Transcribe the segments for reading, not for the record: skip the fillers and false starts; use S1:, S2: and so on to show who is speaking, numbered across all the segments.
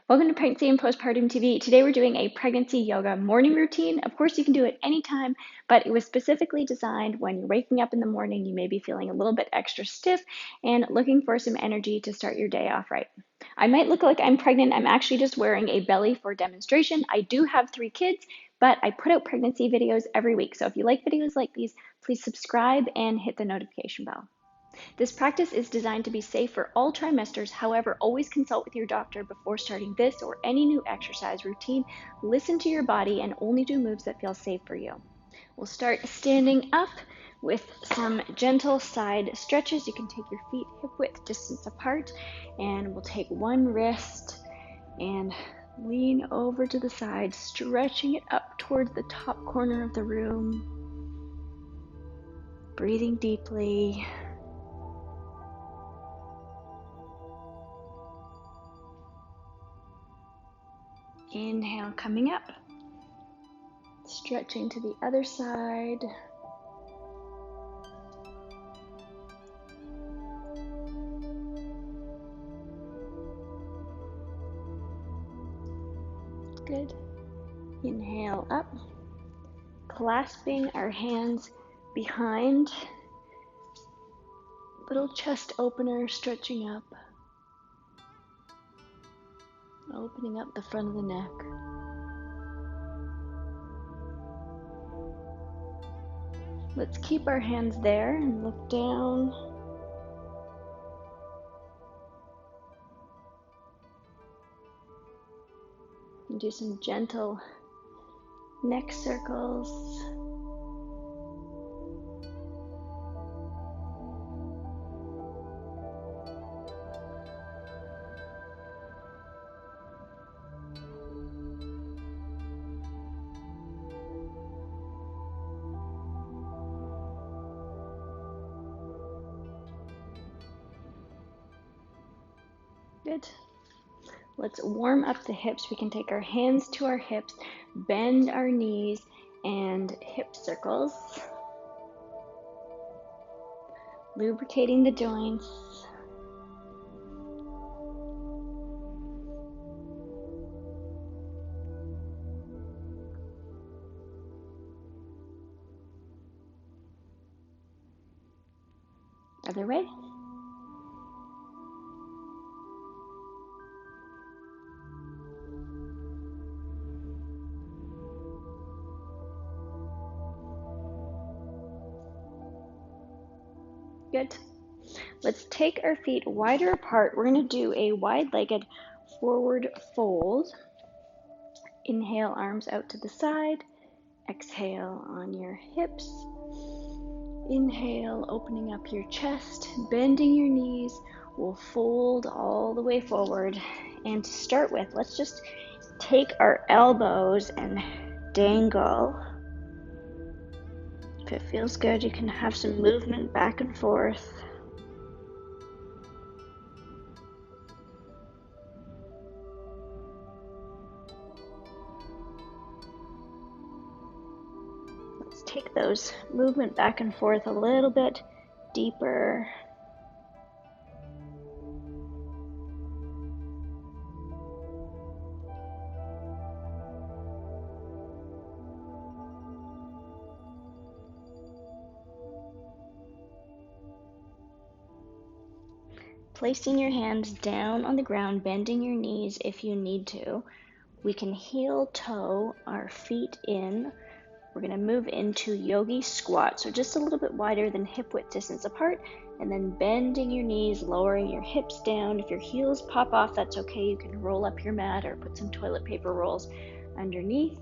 S1: Welcome to Pregnancy and Postpartum TV. Today we're doing a pregnancy yoga morning routine. Of course, you can do it anytime, but it was specifically designed when you're waking up in the morning, you may be feeling a little bit extra stiff and looking for some energy to start your day off right. I might look like I'm pregnant. I'm actually just wearing a belly for demonstration. I do have 3 kids, but I put out pregnancy videos every week. So if you like videos like these, please subscribe and hit the notification bell. This practice is designed to be safe for all trimesters. However, always consult with your doctor before starting this or any new exercise routine. Listen to your body and only do moves that feel safe for you. We'll start standing up with some gentle side stretches. You can take your feet hip width distance apart, and we'll take one wrist and lean over to the side, stretching it up towards the top corner of the room. Breathing deeply. Inhale, coming up, stretching to the other side. Good. Inhale up, clasping our hands behind, little chest opener, stretching up, opening up the front of the neck. Let's keep our hands there and look down. And do some gentle neck circles. Good. Let's warm up the hips. We can take our hands to our hips, bend our knees, and hip circles. Lubricating the joints. Other way. Good. Let's take our feet wider apart. We're going to do a wide-legged forward fold. Inhale, arms out to the side. Exhale on your hips. Inhale, opening up your chest, bending your knees. We'll fold all the way forward. And to start with, let's just take our elbows and dangle. If it feels good, you can have some movement back and forth. Let's take those movement back and forth a little bit deeper. Placing your hands down on the ground, bending your knees if you need to. We can heel toe our feet in. We're going to move into Yogi Squat, so just a little bit wider than hip width distance apart, and then bending your knees, lowering your hips down. If your heels pop off, that's okay. You can roll up your mat or put some toilet paper rolls underneath.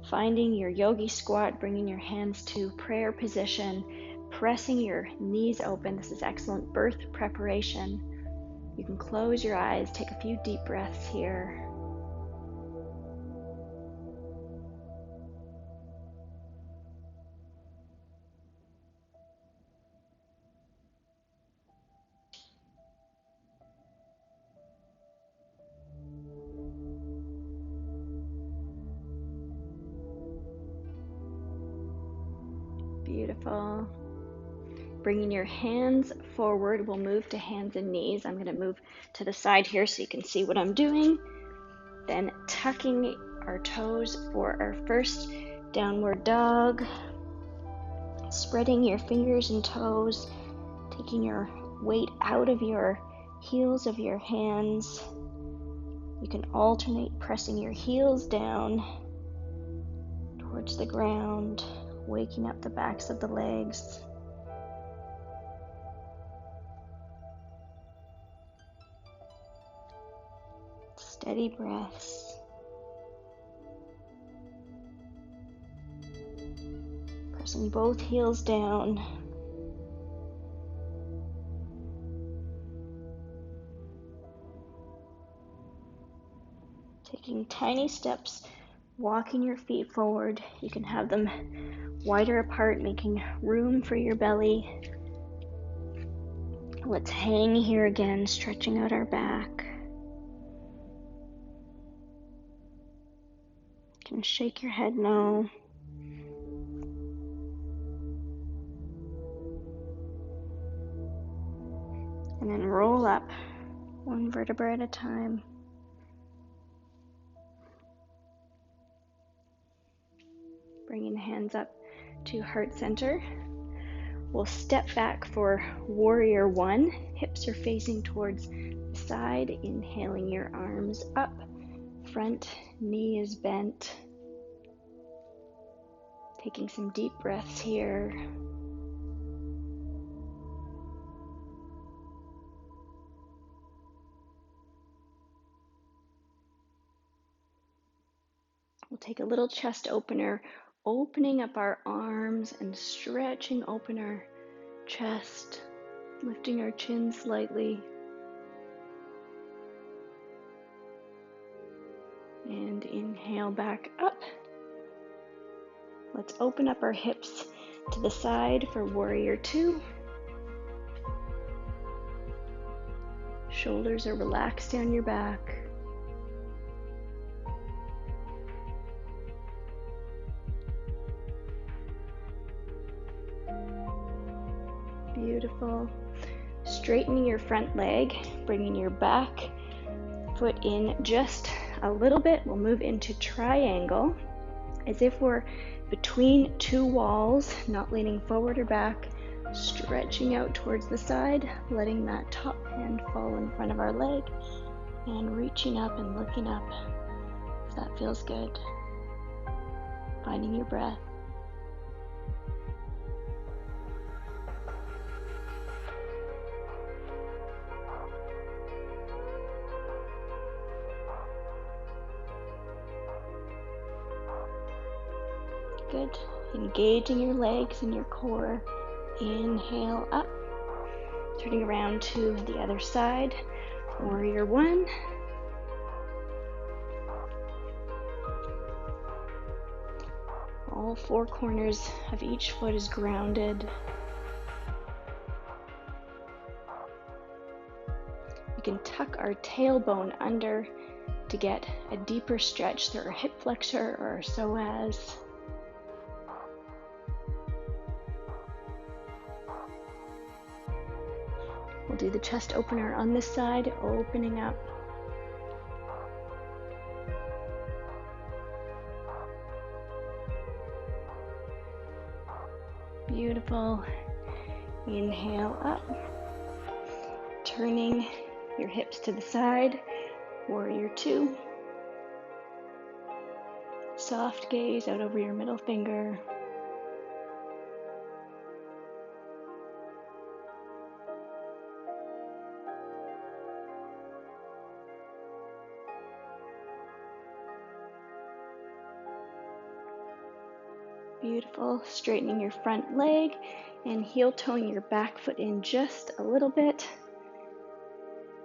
S1: Finding your Yogi Squat, bringing your hands to prayer position, pressing your knees open. This is excellent birth preparation. You can close your eyes, take a few deep breaths here. Beautiful. Bringing your hands forward, we'll move to hands and knees. I'm going to move to the side here so you can see what I'm doing. Then tucking our toes for our first downward dog. Spreading your fingers and toes, taking your weight out of your heels of your hands. You can alternate pressing your heels down towards the ground, waking up the backs of the legs. Steady breaths. Pressing both heels down. Taking tiny steps, walking your feet forward. You can have them wider apart, making room for your belly. Let's hang here again, stretching out our back. You can shake your head no. And then roll up, one vertebra at a time. Bringing the hands up to heart center. We'll step back for warrior one. Hips are facing towards the side. Inhaling your arms up. Front knee is bent. Taking some deep breaths here. We'll take a little chest opener, opening up our arms and stretching open our chest, lifting our chin slightly. And inhale back up. Let's open up our hips to the side for warrior two. Shoulders are relaxed down your back. Beautiful. Straightening your front leg, bringing your back foot in just a little bit. We'll move into triangle as if we're between two walls, not leaning forward or back, stretching out towards the side, letting that top hand fall in front of our leg, and reaching up and looking up if that feels good. Finding your breath. Good. Engaging your legs and your core. Inhale up. Turning around to the other side. Warrior one. All four corners of each foot is grounded. We can tuck our tailbone under to get a deeper stretch through our hip flexor or our psoas. We'll do the chest opener on this side, opening up. Beautiful. Inhale up. Turning your hips to the side, warrior two. Soft gaze out over your middle finger. Beautiful. Straightening your front leg and heel toeing your back foot in just a little bit.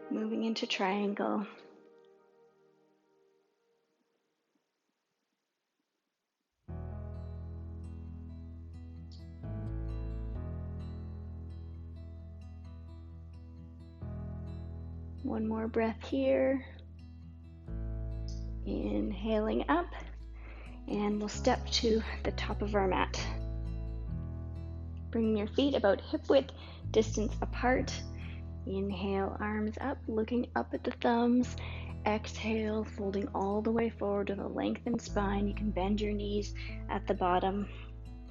S1: Moving into triangle. One more breath here. Inhaling up. And we'll step to the top of our mat. Bringing your feet about hip width distance apart. Inhale, arms up, looking up at the thumbs. Exhale, folding all the way forward with a lengthened spine. You can bend your knees at the bottom,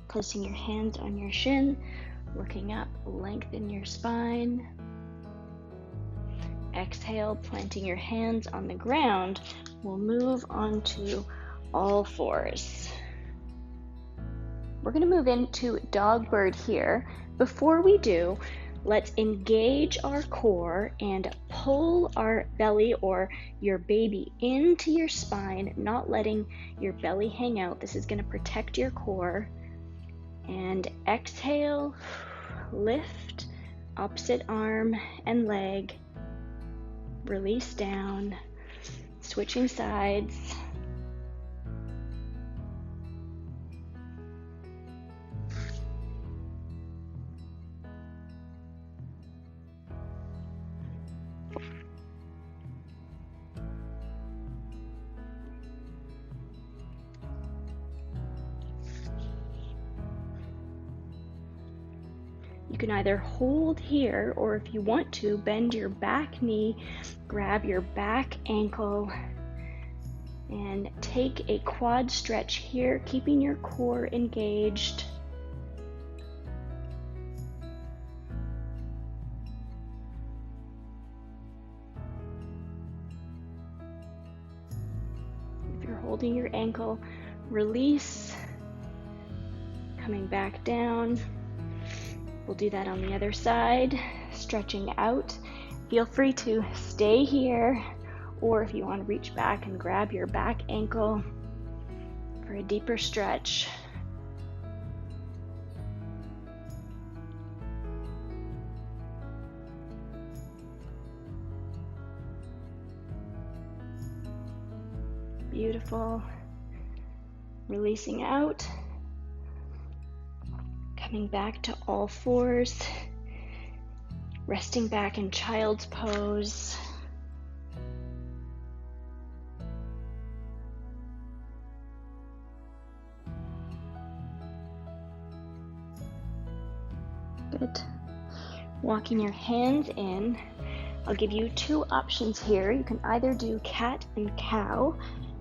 S1: placing your hands on your shin, looking up, lengthen your spine. Exhale, planting your hands on the ground. We'll move onto all fours. We're going to move into dog bird here. Before we do, let's engage our core and pull our belly or your baby into your spine, not letting your belly hang out. This is going to protect your core. And exhale, lift, opposite arm and leg, release down, switching sides. You can either hold here, or if you want to, bend your back knee, grab your back ankle, and take a quad stretch here, keeping your core engaged. If you're holding your ankle, release, coming back down. We'll do that on the other side, stretching out. Feel free to stay here, or if you want to reach back and grab your back ankle for a deeper stretch. Beautiful. Releasing out. Coming back to all fours, resting back in child's pose. Good. Walking your hands in. I'll give you two options here. You can either do cat and cow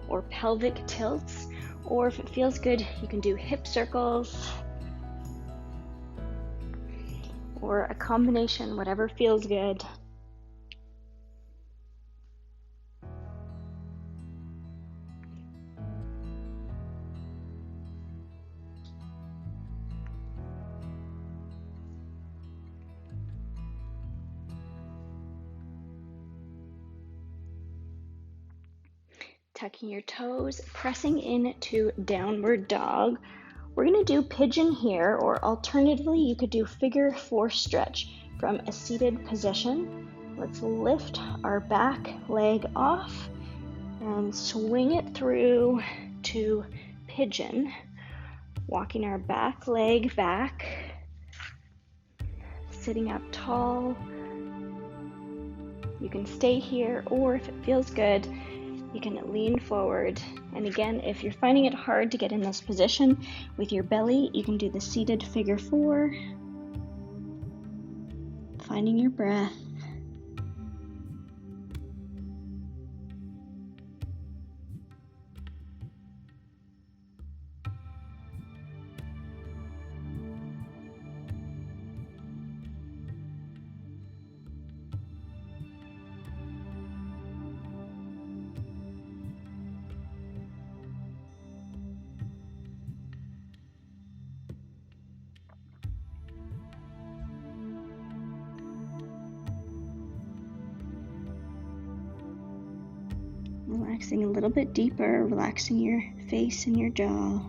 S1: or pelvic tilts, or if it feels good, you can do hip circles, or a combination, whatever feels good. Tucking your toes, pressing into downward dog. We're going to do pigeon here, or alternatively, you could do figure four stretch from a seated position. Let's lift our back leg off and swing it through to pigeon, walking our back leg back, sitting up tall. You can stay here, or if it feels good, you can lean forward. And again, if you're finding it hard to get in this position with your belly, you can do the seated figure four, finding your breath. Relaxing a little bit deeper, relaxing your face and your jaw.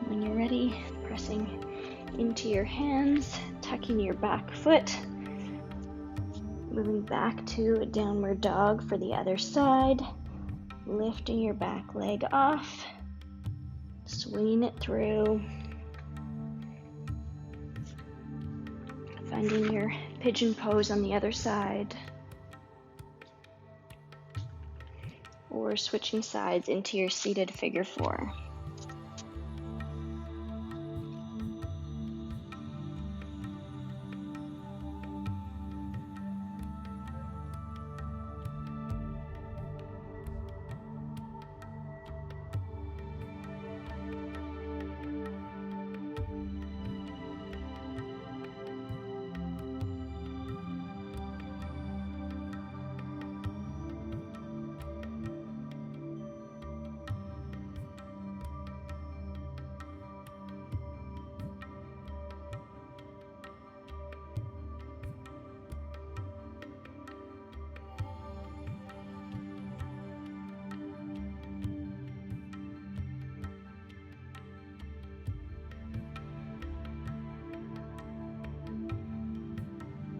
S1: When you're ready, pressing into your hands, tucking your back foot, moving back to a downward dog for the other side. Lifting your back leg off, swinging it through, finding your pigeon pose on the other side. or switching sides into your seated figure 4.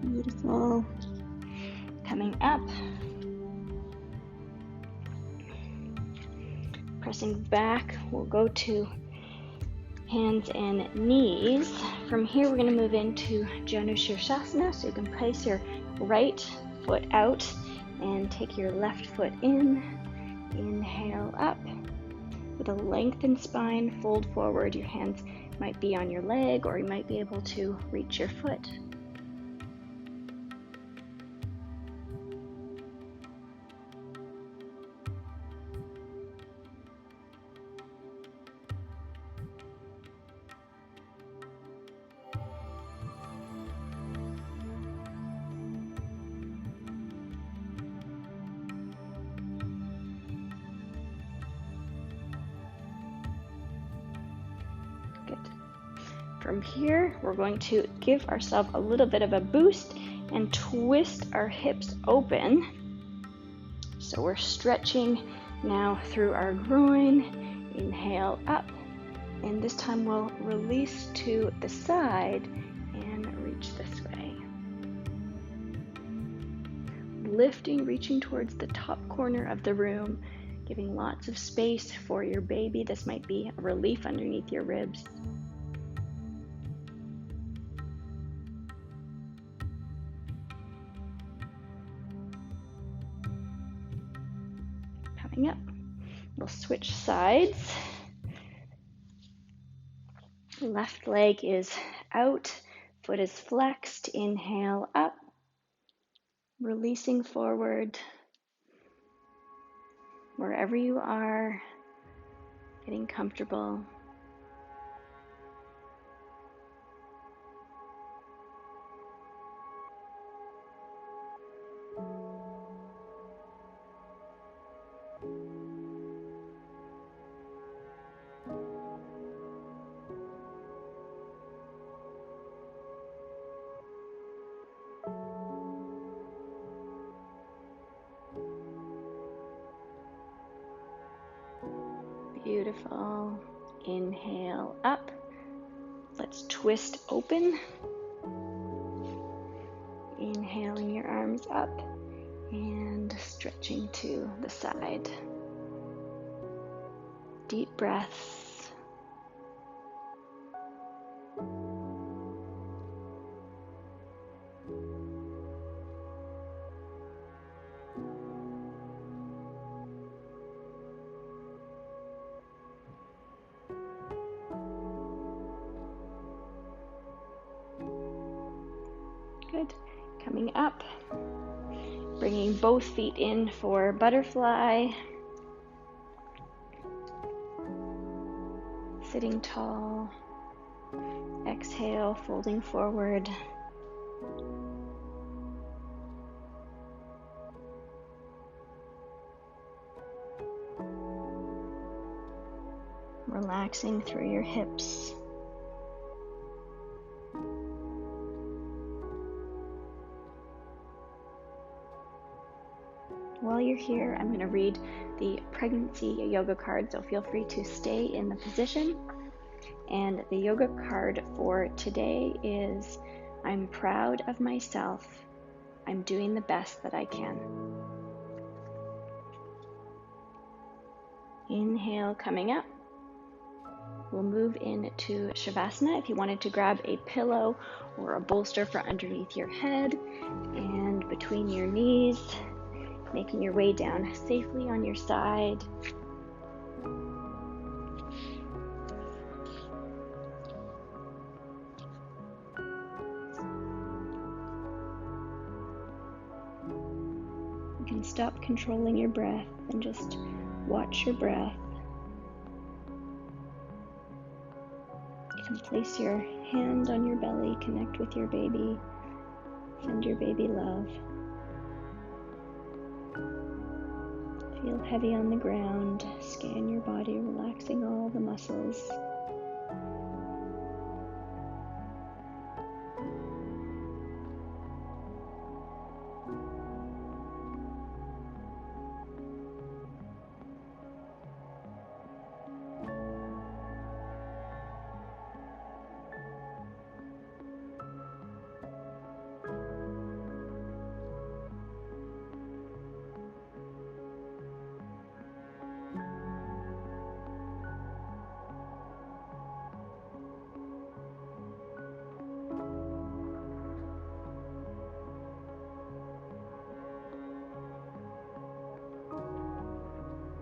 S1: Beautiful. Coming up, pressing back, we'll go to hands and knees. From here, we're going to move into Shavasana, so you can place your right foot out and take your left foot in. Inhale up. With a lengthened spine, fold forward. Your hands might be on your leg, or you might be able to reach your foot. From here, we're going to give ourselves a little bit of a boost and twist our hips open. So we're stretching now through our groin. Inhale up, and this time we'll release to the side and reach this way. Lifting, reaching towards the top corner of the room, giving lots of space for your baby. This might be a relief underneath your ribs. Coming up, we'll switch sides. Left leg is out, foot is flexed. Inhale up, releasing forward. Wherever you are, getting comfortable. Beautiful. Inhale up. Let's twist open. Inhaling your arms up and stretching to the side. Deep breaths. Good. Coming up, bringing both feet in for butterfly. Sitting tall. Exhale, folding forward. Relaxing through your hips. While you're here, I'm going to read the pregnancy yoga card, so feel free to stay in the position. And the yoga card for today is, I'm proud of myself. I'm doing the best that I can. Inhale, coming up. We'll move into Shavasana. If you wanted to grab a pillow or a bolster for underneath your head and between your knees. making your way down safely on your side. You can stop controlling your breath and just watch your breath. You can place your hand on your belly, connect with your baby, send your baby love. Feel heavy on the ground, scan your body, relaxing all the muscles.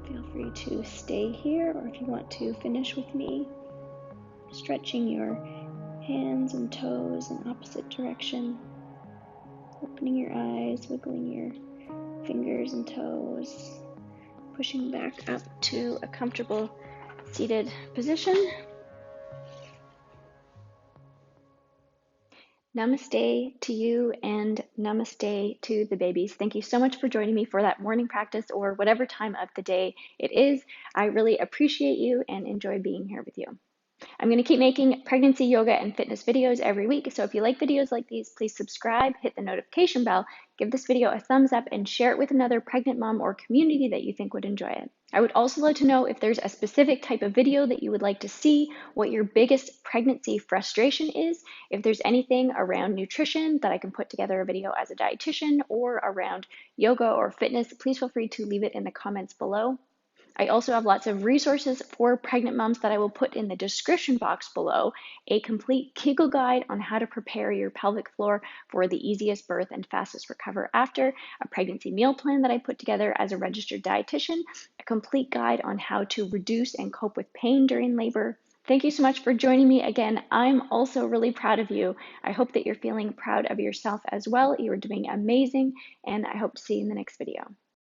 S1: Feel free to stay here, or if you want to finish with me, stretching your hands and toes in opposite direction, opening your eyes, wiggling your fingers and toes, pushing back up to a comfortable seated position. Namaste to you and namaste to the babies. Thank you so much for joining me for that morning practice or whatever time of the day it is. I really appreciate you and enjoy being here with you. I'm going to keep making pregnancy, yoga, and fitness videos every week. So if you like videos like these, please subscribe, hit the notification bell, give this video a thumbs up, and share it with another pregnant mom or community that you think would enjoy it. I would also like to know if there's a specific type of video that you would like to see, what your biggest pregnancy frustration is, if there's anything around nutrition that I can put together a video as a dietitian, or around yoga or fitness, please feel free to leave it in the comments below. I also have lots of resources for pregnant moms that I will put in the description box below. A complete Kegel guide on how to prepare your pelvic floor for the easiest birth and fastest recover after, a pregnancy meal plan that I put together as a registered dietitian, a complete guide on how to reduce and cope with pain during labor. Thank you so much for joining me again. I'm also really proud of you. I hope that you're feeling proud of yourself as well. You are doing amazing, and I hope to see you in the next video.